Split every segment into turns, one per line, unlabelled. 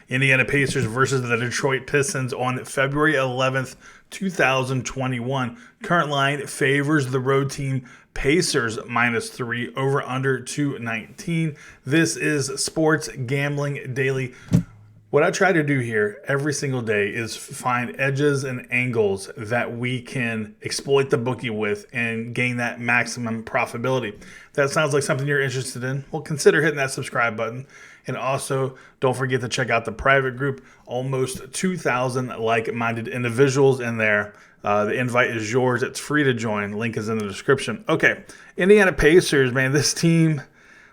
Indiana Pacers versus the Detroit Pistons on February 11th, 2021. Current line favors the road team Pacers -3, over under 219. This is Sports Gambling Daily. What I try to do here every single day is find edges and angles that we can exploit the bookie with and gain that maximum profitability. If that sounds like something you're interested in, well, consider hitting that subscribe button. And also, don't forget to check out the private group. Almost 2,000 like-minded individuals in there. The invite is yours. It's free to join. Link is in the description. Okay, Indiana Pacers, man, this team...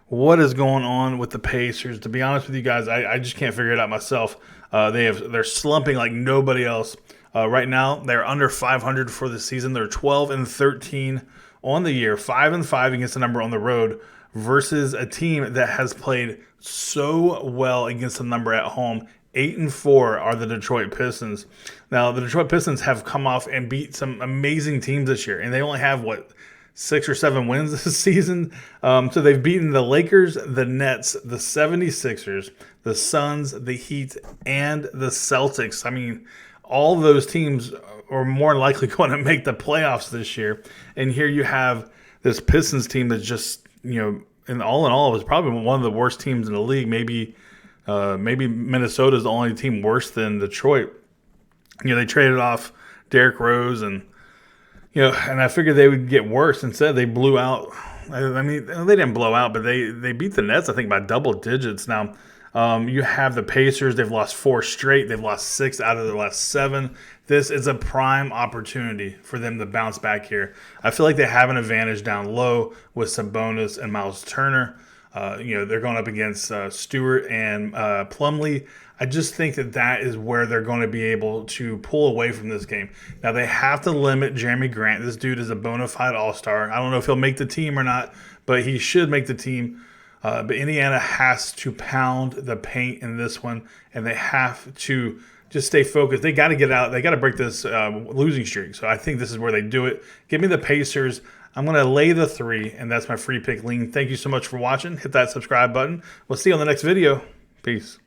What is going on with the Pacers? To be honest with you guys, I just can't figure it out myself. They're slumping like nobody else. Right now, they're under 500 for the season. They're 12-13 on the year, 5-5 against the number on the road, versus a team that has played so well against the number at home. 8-4 are the Detroit Pistons. Now, the Detroit Pistons have come off and beat some amazing teams this year, and they only have 6 or 7 wins this season. So they've beaten the Lakers, the Nets, the 76ers, the Suns, the Heat, and the Celtics. I mean, all those teams are more likely going to make the playoffs this year. And here you have this Pistons team that's just, in all, is probably one of the worst teams in the league. Maybe Minnesota's the only team worse than Detroit. They traded off Derrick Rose and I figured they would get worse. Instead, they blew out. I mean, they didn't blow out, but they beat the Nets, I think, by double digits. Now, you have the Pacers. They've lost 4 straight. They've lost 6 out of their last 7. This is a prime opportunity for them to bounce back here. I feel like they have an advantage down low with Sabonis and Miles Turner. They're going up against Stewart and Plumlee. I just think that is where they're going to be able to pull away from this game. Now, they have to limit Jeremy Grant. This dude is a bona fide all-star. I don't know if he'll make the team or not, but he should make the team. But Indiana has to pound the paint in this one, and they have to just stay focused. They got to get out. They got to break this losing streak. So I think this is where they do it. Give me the Pacers. I'm going to lay the 3, and that's my free pick lean. Thank you so much for watching. Hit that subscribe button. We'll see you on the next video. Peace.